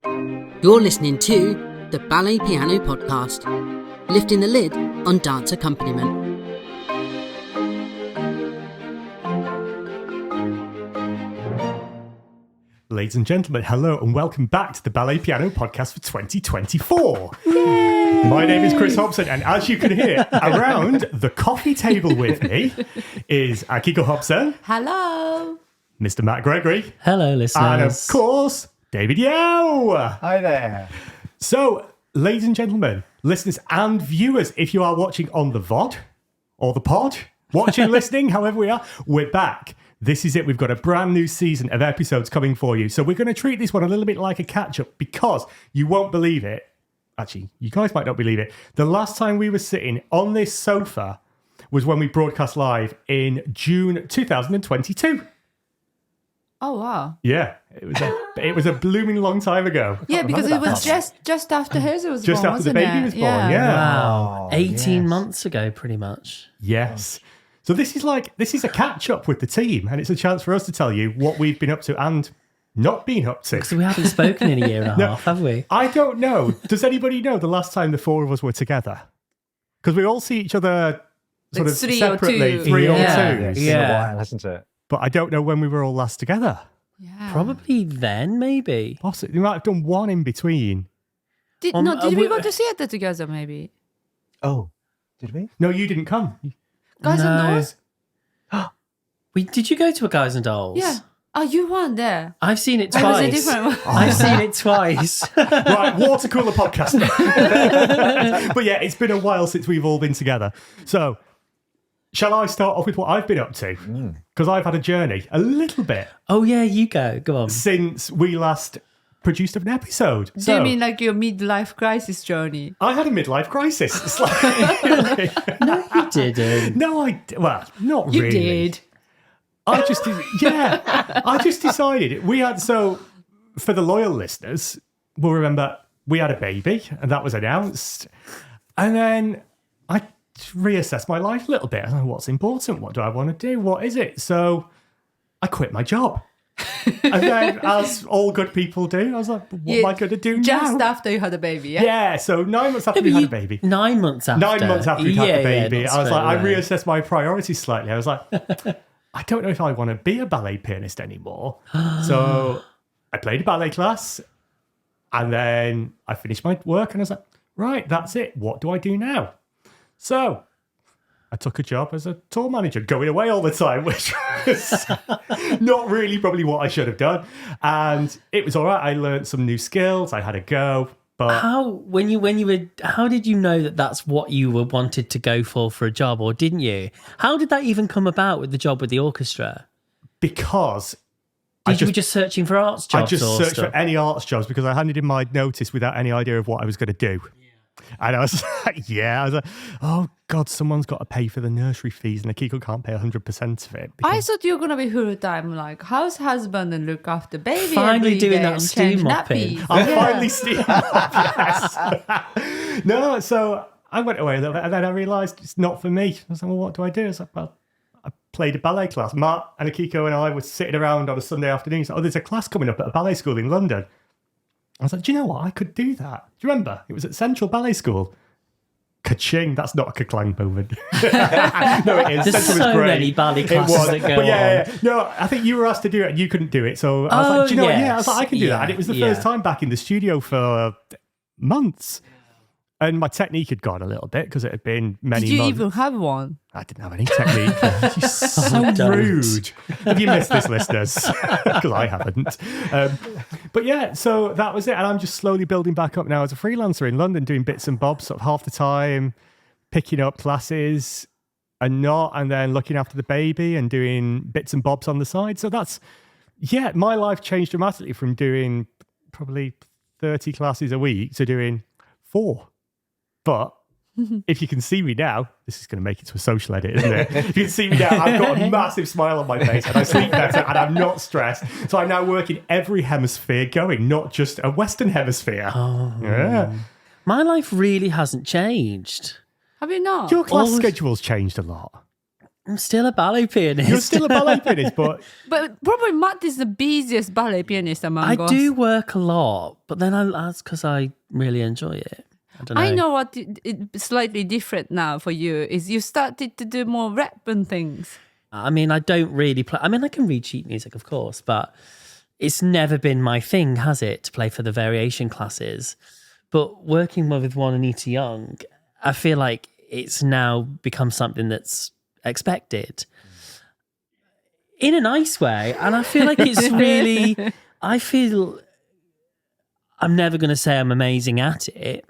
You're listening to the Ballet Piano Podcast, lifting the lid on dance accompaniment. Ladies and gentlemen, hello and welcome back to the Ballet Piano Podcast for 2024. Yay! My name is Chris Hobson, and as you can hear, around the coffee table with me is Akiko Hobson. Hello. Mr. Matt Gregory. Hello, listeners. And of course, David Yao. Hi there. So, ladies and gentlemen, listeners and viewers, if you are watching on the VOD or the pod, watching, listening, however we are, we're back. This is it. We've got a brand new season of episodes coming for you. So we're going to treat this one a little bit like a catch-up because you won't believe it. Actually, you guys might not believe it. The last time we were sitting on this sofa was when we broadcast live in June 2022. Oh, wow. Yeah, it was a blooming long time ago. Yeah, because it was just after Hazel was Just born, after the wasn't baby it? was born, yeah. Wow. Oh, 18 yes. months ago, pretty much. Yes. So this is a catch-up with the team, and it's a chance for us to tell you what we've been up to and not been up to. Because we haven't spoken in a year and a half, have we? I don't know. Does anybody know the last time the four of us were together? Because we all see each other sort Like of 3 or separately, 2. 3 Yeah. or 2. It's been Yeah. a while, hasn't it? But I don't know when we were all last together. Yeah. Probably then, maybe. Possibly. We might have done one in between. Did Um, we we- go to theatre together, maybe? Oh, did we? No, you didn't come. Guys and No. Dolls? Did you go to a Guys and Dolls? Yeah. Oh, you weren't there. I've seen it I was a twice. different one. I've seen it twice. Right, water cooler podcast. But yeah, it's been a while since we've all been together. So, shall I start off with what I've been up to? Because I've had a journey, a little bit, Oh, yeah, you go. Go on. since we last produced an episode. Do you mean like your midlife crisis journey? I had a midlife crisis. It's like, No, you didn't. no, well, not You really. did. I just decided we had, so for the loyal listeners, will remember we had a baby and that was announced. And then I reassessed my life a little bit. I was like, what's important? What do I want to do? What is it? So I quit my job. And then, as all good people do, I was like, what am I going to do Just now? after you had a baby, yeah? Yeah, so 9 months after we had a baby. 9 months after. 9 months after we had the baby, not I was like, I straight away. reassessed my priorities slightly. I was like, I don't know if I want to be a ballet pianist anymore. So I played a ballet class and then I finished my work and I was like, right, that's it. What do I do now? So I took a job as a tour manager, going away all the time, which was not really probably what I should have done. And it was all right. I learned some new skills. I had a go. But How did you know that that's what you were wanted to go for a job, or didn't you? How did that even come about with the job with the orchestra? because You were just searching for arts I jobs? just or searched stuff? for any arts jobs because I handed in my notice without any idea of what I was going to do. And I was like, oh God, someone's got to pay for the nursery fees and Akiko can't pay 100% of it. I thought you were going to be full time, like house husband and look after baby. Finally every doing day that and steam change mopping. nappies. I'm Yeah. finally steaming up, yes. No, so I went away a little bit and then I realised it's not for me. I was like, well, what do I do? I was like, well, I played a ballet class. Matt and Akiko and I were sitting around on a Sunday afternoon. He's like, oh, there's a class coming up at a ballet school in London. I was like, do you know what? I could do that. Do you remember? It was at Central Ballet School. Ka-ching. That's not a ka-clang moment. No, it is. There's Central was so great. many ballet It classes was. that go But yeah. on. No, I think you were asked to do it and you couldn't do it. So I was like, do you know what? Yeah, I was like, I can do that. And it was the first time back in the studio for months. And my technique had gone a little bit because it had been many Did you months. even have one? I didn't have any technique. You're so don't. rude. Have you missed this, listeners? Because I haven't. But yeah, so that was it. And I'm just slowly building back up now as a freelancer in London, doing bits and bobs sort of half the time, picking up classes and not, and then looking after the baby and doing bits and bobs on the side. So that's, yeah, my life changed dramatically from doing probably 30 classes a week to doing 4. But if you can see me now, this is going to make it to a social edit, isn't it? If you can see me now, I've got a massive smile on my face and I sleep better and I'm not stressed. So I'm now working every hemisphere going, not just a Western hemisphere. Oh. Yeah. My life really hasn't changed. Have you not? Your class Always- schedule's changed a lot. I'm still a ballet pianist. You're still a ballet pianist, but But probably Matt is the busiest ballet pianist among I us. do work a lot, but then that's because I really enjoy it. I don't know. I know what it's slightly different now for you is you started to do more rap and things. I mean, I don't really play. I mean, I can read sheet music, of course, but it's never been my thing, has it, to play for the variation classes? But working with one Anita Young, I feel like it's now become something that's expected in a nice way. And I feel like it's really, I feel I'm never going to say I'm amazing at it,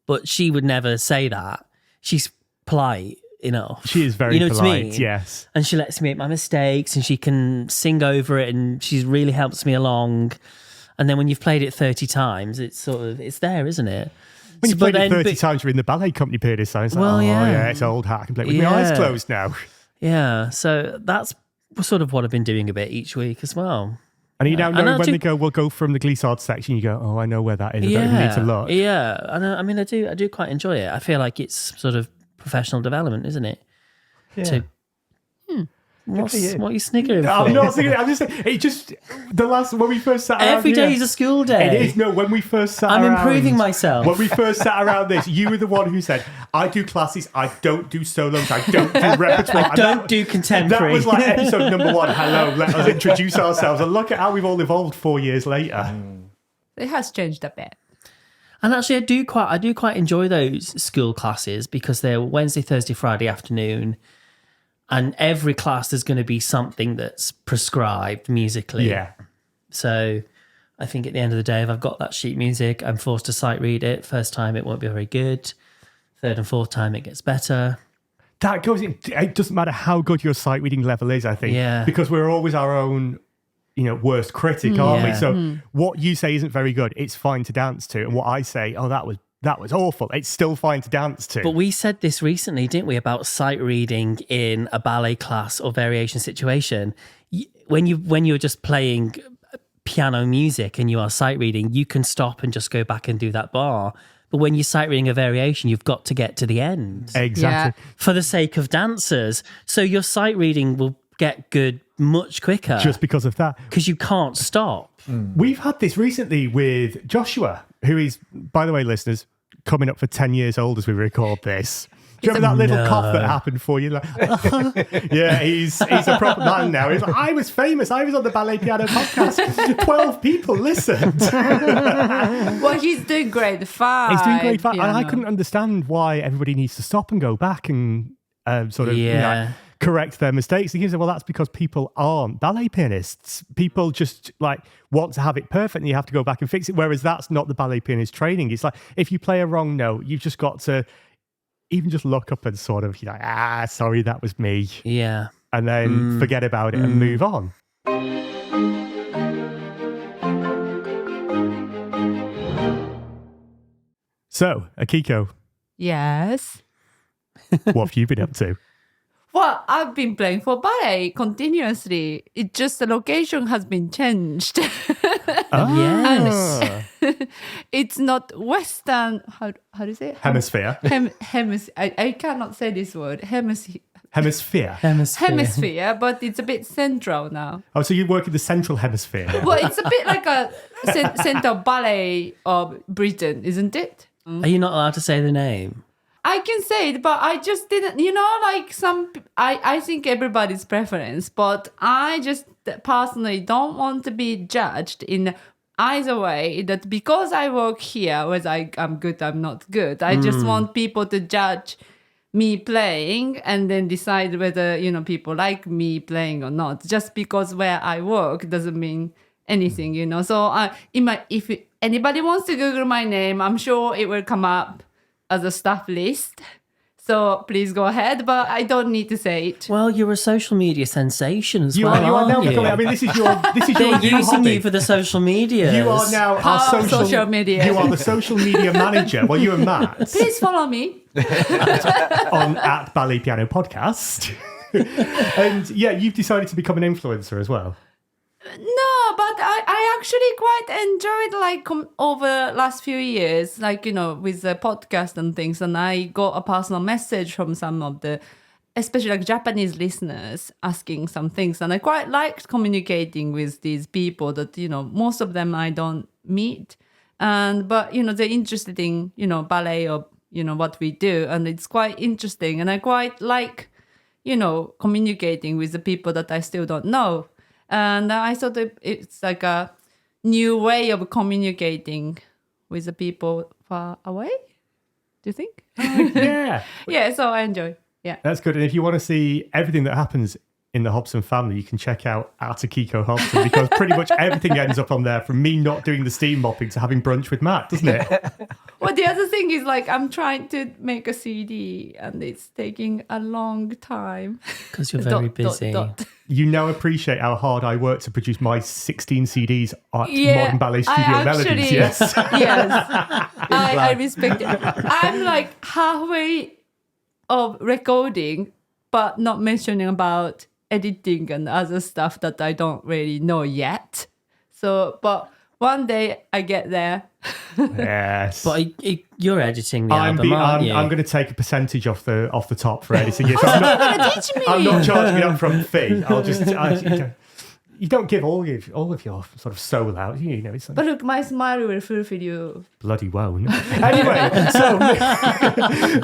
but she would never say that. She's polite enough. she is very You know what I polite. mean? Yes. And she lets me make my mistakes and she can sing over it and she really helps me along. And then when you've played it 30 times, it's there, isn't it? When you So, but played it then- 30 times, you're in the ballet company period. So it's like, Well, oh, yeah. yeah, it's old hat. I can play it with my eyes Yeah. closed now. Yeah, so that's sort of what I've been doing a bit each week as well. And you now And know I when do- they go, we'll go from the glissade section, you go, oh, I know where that is. I don't even need to look. Yeah, I mean, I do quite enjoy it. I feel like it's sort of professional development, isn't it? Yeah. To, what are you sniggering for? I'm not saying I'm just saying, it just, the last, when we first sat around Every day here- is a school day. It is. No, when we first sat I'm around, improving myself. When we first sat around this, you were the one who said, I do classes, I don't do solos, I don't do repertoire. I don't do contemporary. That was like episode number 1. Hello, let us introduce ourselves. And look at how we've all evolved 4 years later. It has changed a bit. And actually, I do quite enjoy those school classes because they're Wednesday, Thursday, Friday afternoon, and every class there's going to be something that's prescribed musically. Yeah. So I think at the end of the day, if I've got that sheet music, I'm forced to sight read it. First time, it won't be very good. Third and fourth time, it gets better. That goes in, it doesn't matter how good your sight reading level is, I think. Yeah. Because we're always our own, worst critic, aren't we? Yeah. So what you say isn't very good, it's fine to dance to. And what I say, oh, that was awful, it's still fine to dance to. But we said this recently, didn't we, about sight reading in a ballet class or variation situation. When you're just playing piano music and you are sight reading, you can stop and just go back and do that bar. But when you're sight reading a variation, you've got to get to the end Exactly. for the sake of dancers. So your sight reading will get good much quicker Just because of that. because you can't stop. We've had this recently with Joshua, who is, by the way, listeners, coming up for 10 years old as we record this. Do you remember that little cough that happened for you? Like, yeah, he's a proper man now. He's like, I was famous. I was on the Ballet Piano Podcast. 12 people listened. Well, he's doing great fun. He's doing great fun. And I piano. couldn't understand why everybody needs to stop and go back and sort of correct their mistakes. He said, well, that's because people aren't ballet pianists. People just want to have it perfect and you have to go back and fix it. Whereas that's not the ballet pianist training. It's like, if you play a wrong note, you've just got to even just look up and sort of, sorry, that was me. Yeah. And then forget about it and move on. So, Akiko, Yes. what have you been up to? Well, I've been playing for ballet continuously. It just the location has been changed. Yes. It's not Western. How do you say it? Hemisphere. I cannot say this word. Hemisphere. Hemisphere, but it's a bit central now. Oh, so you work in the central hemisphere now. Well, it's a bit like a central ballet of Britain, isn't it? Are you not allowed to say the name? I can say it, but I just didn't, I think everybody's preference, but I just personally don't want to be judged in either way that because I work here, whether I'm good, I'm not good. I just want people to judge me playing and then decide whether, people like me playing or not. Just because where I work doesn't mean anything, So if anybody wants to Google my name, I'm sure it will come up as a staff list. So please go ahead, but I don't need to say it. Well, you're a social media sensation as You well, are now aren't you? becoming, I mean, this is your They're new using hobby. you for the social media. You are now our Part of social media. You are the social media manager. Well, you and Matt Please follow me. on at Ballet Piano Podcast. And yeah, you've decided to become an influencer as well. No, but I actually quite enjoyed over last few years, with the podcast and things. And I got a personal message from some of the especially like Japanese listeners asking some things, and I quite liked communicating with these people that, you know, most of them I don't meet, but you know, they're interested in, you know, ballet or, you know, what we do, and it's quite interesting, and I quite like, you know, communicating with the people that I still don't know, and I thought that it's like a new way of communicating with the people far away. Do you think? Yeah. Yeah, so I enjoy. Yeah. That's good. And if you want to see everything that happens in the Hobson family, you can check out Akiko Hobson, because pretty much everything ends up on there, from me not doing the steam mopping to having brunch with Matt, doesn't it? Well, the other thing is, like, I'm trying to make a CD and it's taking a long time. Because you're very busy. You now appreciate how hard I work to produce my 16 CDs at Yeah, Modern Ballet Studio I Melodies. actually- Yes. Yes. I respect it. I'm like halfway of recording, but not mentioning about editing and other stuff that I don't really know yet. So, but one day I get there. Yes. But you're editing the album, aren't you? I'm going to take a percentage off the top for editing it. So I'm not, Teach me. I'm not charging an upfront fee. I'll just you don't give all of your sort of soul out. You know, it's like, But look, my smile will fulfill you. bloody won't. Anyway, so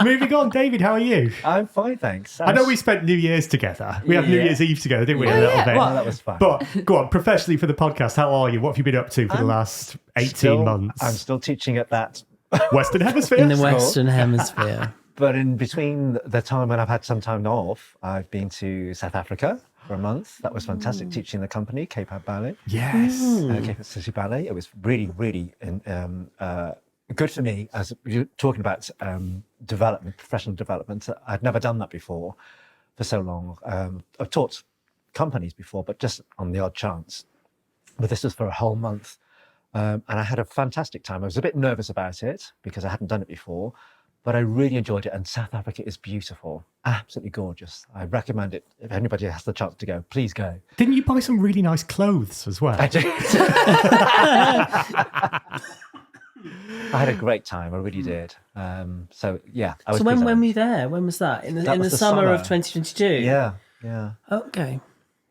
moving on, David, how are you? I'm fine, thanks. I know we spent New Year's together. We had New Yeah. Year's Eve together, didn't we? Oh, a little yeah. bit. Well, that was fun. But go on, professionally for the podcast, how are you? What have you been up to for the last 18 months? I'm still teaching at that. Western Hemisphere? in the Western Hemisphere. But in between the time when I've had some time off, I've been to South Africa for a month. That was fantastic, teaching the company, Cape Town Ballet. Yes. Cape Town City Ballet. It was really, really good for me, as you're talking about development, professional development. I'd never done that before for so long. I've taught companies before, but just on the odd chance. But this was for a whole month. And I had a fantastic time. I was a bit nervous about it because I hadn't done it before, but I really enjoyed it. And South Africa is beautiful, absolutely gorgeous. I recommend it. If anybody has the chance to go, please go. Didn't you buy some really nice clothes as well? I did. I had a great time. I really did. So yeah. I was So when were pleased. you there? When was that? In That the was the summer of summer. 2022? Yeah. Okay.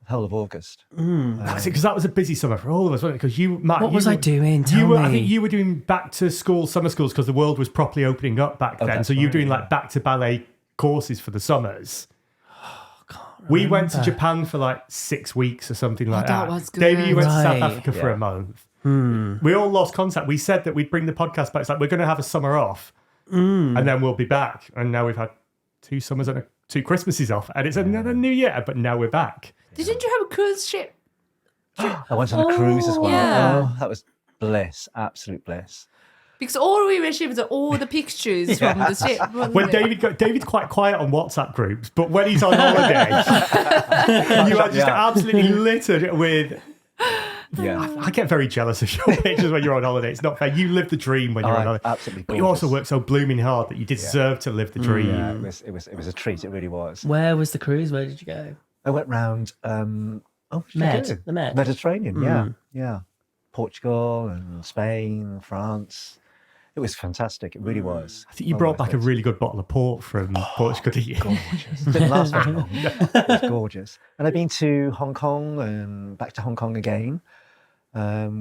Whole of August. That's it, because that was a busy summer for all of us, wasn't it? Because you, Matt, What was I doing? I Tell me. think you were doing back to school, summer schools, because the world was properly opening up back then. that's So you were right, doing yeah. like back to ballet courses for the summers. We went to Japan for like 6 weeks or something like that that. was good. Davey, you went to South Right. Africa for Yeah. a month. We all lost contact. We said that we'd bring the podcast back. It's like, we're going to have a summer off and then we'll be back. And now we've had 2 summers and 2 Christmases off. And it's another new year, but now we're back. Didn't you have a cruise ship? I went on a cruise as well. yeah. Oh, that was bliss, absolute bliss. Because all we received are all the pictures from the ship. wasn't When it? David's quite quiet on WhatsApp groups, but when he's on holiday, you are just Yeah. absolutely littered with. Yeah. I get very jealous of your pictures when you're on holiday. It's not fair. You live the dream when you're on holiday, Absolutely. but you also gorgeous. work so blooming hard that you deserve to live the dream. Yeah, it was a treat. It really was. Where was the cruise? Where did you go? I went round. What did I do? The Med. Mediterranean. Yeah. Portugal and Spain, France. It was fantastic. It really was. I think you Oh, brought my back a God. really good bottle of port from Portugal, didn't you? Gorgeous. It didn't last very long. It was gorgeous. And I've been to Hong Kong and back to Hong Kong again,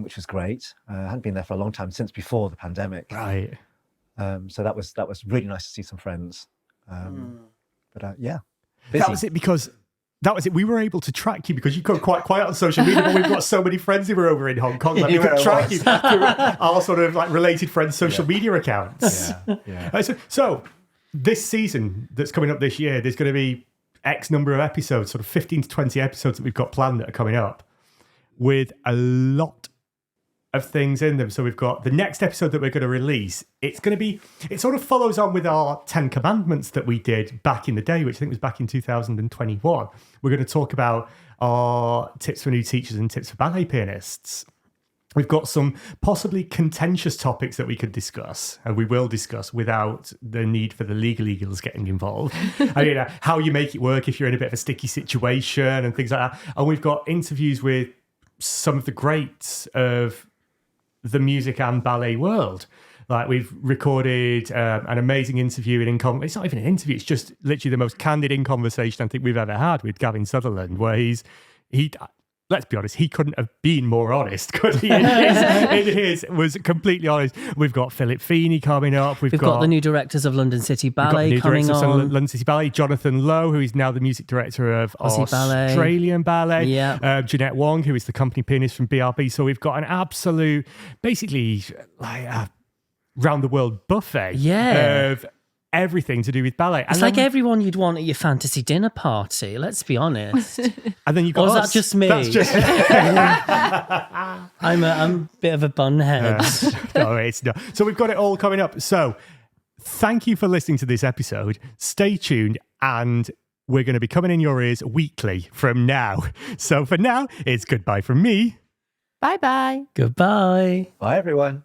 which was great. I hadn't been there for a long time, since before the pandemic. Right. So that was really nice to see some friends. But yeah, busy. That was it, because that was it. We were able to track you because you got quite quiet on social media, but we've got so many friends who were over in Hong Kong that we Yeah, could it track was. you through our sort of like related friends' social media accounts. Yeah. So this season that's coming up this year, there's going to be X number of episodes, sort of 15 to 20 episodes that we've got planned that are coming up with a lot of things in them. So we've got the next episode that we're going to release. It sort of follows on with our 10 commandments that we did back in the day, which I think was back in 2021. We're going to talk about our tips for new teachers and tips for ballet pianists. We've got some possibly contentious topics that we could discuss, and we will discuss without the need for the legal eagles getting involved. And, you know, how you make it work if you're in a bit of a sticky situation and things like that. And we've got interviews with some of the greats of the music and ballet world. Like we've recorded an amazing interview it's not even an interview, it's just literally the most candid in conversation I think we've ever had with Gavin Sutherland, where he let's be honest, he couldn't have been more honest, could he? Was completely honest. We've got Philip Feeney coming up. We've got the new directors of London City Ballet coming on. London City Ballet, Jonathan Lowe, who is now the music director of Australian Ballet. Yeah. Jeanette Wong, who is the company pianist from BRB. So we've got an absolute, basically, like a round the world buffet of everything to do with ballet. It's like everyone you'd want at your fantasy dinner party, let's be honest. And then you got Or is that just me? That's just I'm a bit of a bunhead. No, it's not. So we've got it all coming up. So thank you for listening to this episode. Stay tuned, and we're going to be coming in your ears weekly from now. So for now, it's goodbye from me. Bye-bye. Goodbye. Bye, everyone.